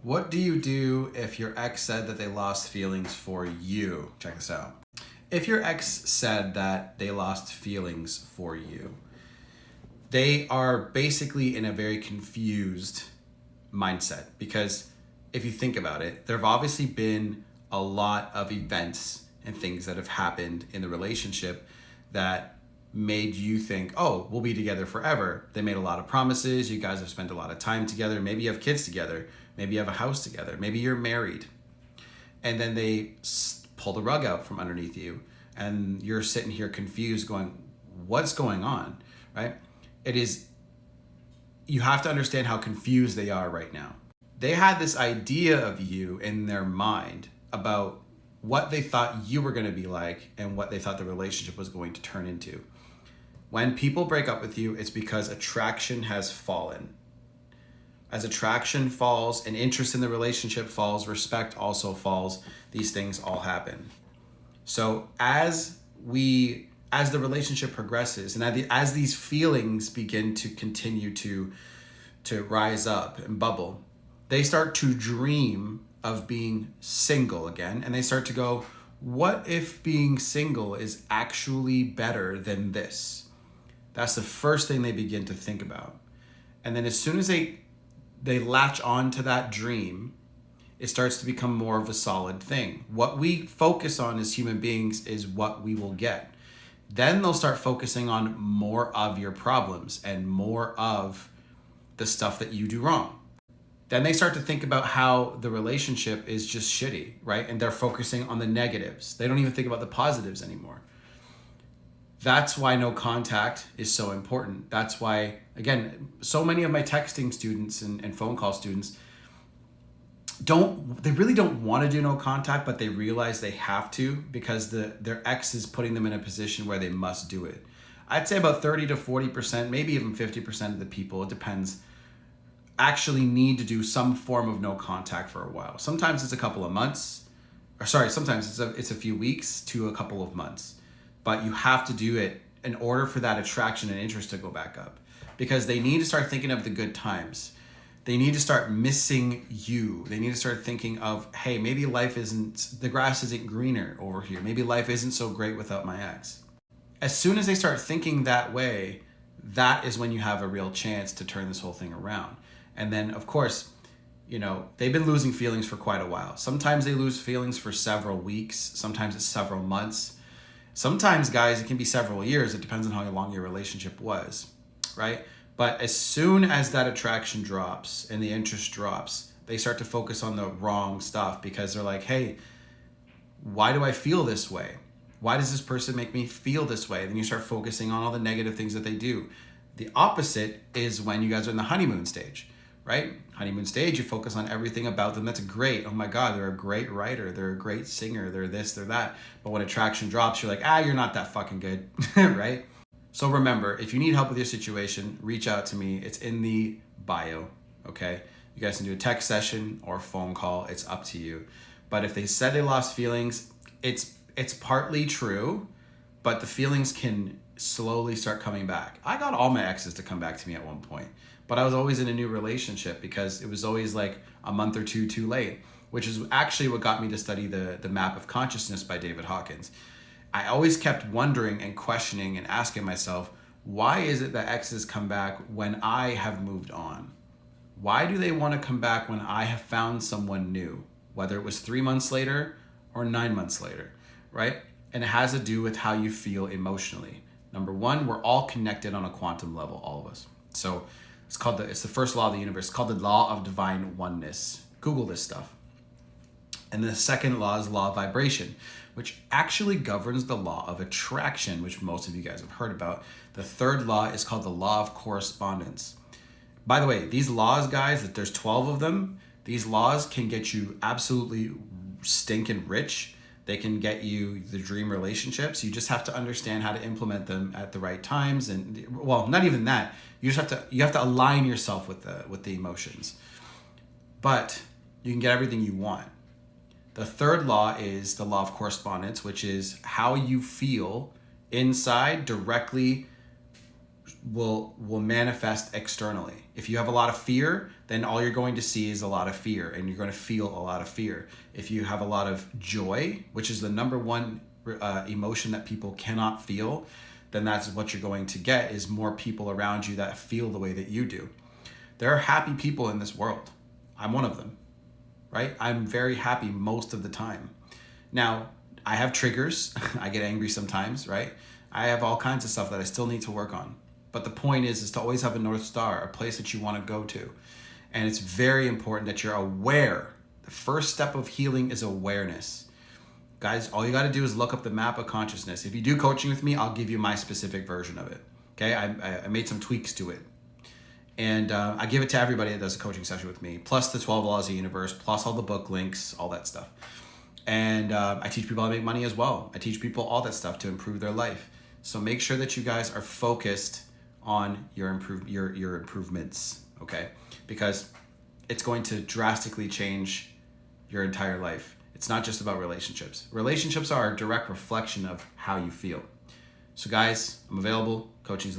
What do you do if your ex said that they lost feelings for you? Check this out. If your ex said that they lost feelings for you, they are basically in a very confused mindset because if you think about it, there have obviously been a lot of events and things that have happened in the relationship that made you think, oh, we'll be together forever. They made a lot of promises. You guys have spent a lot of time together. Maybe you have kids together. Maybe you have a house together. Maybe you're married. And then they pull the rug out from underneath you. And you're sitting here confused going, what's going on, right? It is, you have to understand how confused they are right now. They had this idea of you in their mind about what they thought you were going to be like and what they thought the relationship was going to turn into. When people break up with you, it's because attraction has fallen. As attraction falls and interest in the relationship falls, respect also falls. These things all happen. So as the relationship progresses and as these feelings begin to continue to rise up and bubble, they start to dream of being single again, and they start to go, what if being single is actually better than this? That's the first thing they begin to think about. And then as soon as they latch on to that dream, it starts to become more of a solid thing. What we focus on as human beings is what we will get. Then they'll start focusing on more of your problems and more of the stuff that you do wrong. Then they start to think about how the relationship is just shitty, right? And they're focusing on the negatives. They don't even think about the positives anymore. That's why no contact is so important. That's why, again, so many of my texting students and phone call students they really don't want to do no contact, but they realize they have to because their ex is putting them in a position where they must do it. I'd say about 30 to 40%, maybe even 50% of the people, it depends, actually need to do some form of no contact for a while. Sometimes it's a couple of months, sometimes it's a few weeks to a couple of months. But you have to do it in order for that attraction and interest to go back up. Because they need to start thinking of the good times. They need to start missing you. They need to start thinking of, hey, maybe the grass isn't greener over here. Maybe life isn't so great without my ex. As soon as they start thinking that way, that is when you have a real chance to turn this whole thing around. And then, of course, they've been losing feelings for quite a while. Sometimes they lose feelings for several weeks. Sometimes it's several months. Sometimes, guys, it can be several years. It depends on how long your relationship was, right? But as soon as that attraction drops and the interest drops, they start to focus on the wrong stuff because they're like, hey, why do I feel this way? Why does this person make me feel this way? Then you start focusing on all the negative things that they do. The opposite is when you guys are in the honeymoon stage, right? Honeymoon stage, you focus on everything about them. That's great. Oh my God, they're a great writer. They're a great singer. They're this, they're that. But when attraction drops, you're like, you're not that fucking good, right? So remember, if you need help with your situation, reach out to me. It's in the bio, okay? You guys can do a text session or a phone call. It's up to you. But if they said they lost feelings, it's partly true, but the feelings can slowly start coming back. I got all my exes to come back to me at one point, but I was always in a new relationship because it was always like a month or two too late, which is actually what got me to study the Map of Consciousness by David Hawkins. I always kept wondering and questioning and asking myself, why is it that exes come back when I have moved on? Why do they want to come back when I have found someone new, whether it was 3 months later or 9 months later, right? And it has to do with how you feel emotionally. Number one, we're all connected on a quantum level, all of us. So it's the first law of the universe. It's called the law of divine oneness. Google this stuff. And the second law is law of vibration, which actually governs the law of attraction, which most of you guys have heard about. The third law is called the law of correspondence. By the way, these laws, guys, that there's 12 of them, these laws can get you absolutely stinking rich. They can get you the dream relationships. You just have to understand how to implement them at the right times. And well, not even that. You have to align yourself with the emotions. But you can get everything you want. The third law is the law of correspondence, which is how you feel inside directly will manifest externally. If you have a lot of fear, then all you're going to see is a lot of fear, and you're going to feel a lot of fear. If you have a lot of joy, which is the number one emotion that people cannot feel, then that's what you're going to get, is more people around you that feel the way that you do. There are happy people in this world. I'm one of them, right? I'm very happy most of the time. Now, I have triggers. I get angry sometimes, right? I have all kinds of stuff that I still need to work on. But the point is to always have a North Star, a place that you want to go to. And it's very important that you're aware. The first step of healing is awareness. Guys, all you got to do is look up the map of consciousness. If you do coaching with me, I'll give you my specific version of it. Okay, I made some tweaks to it. And I give it to everybody that does a coaching session with me, plus the 12 laws of the universe, plus all the book links, all that stuff. And I teach people how to make money as well. I teach people all that stuff to improve their life. So make sure that you guys are focused on your improvements, okay? Because it's going to drastically change your entire life. It's not just about relationships. Relationships are a direct reflection of how you feel. So guys, I'm available. Coaching's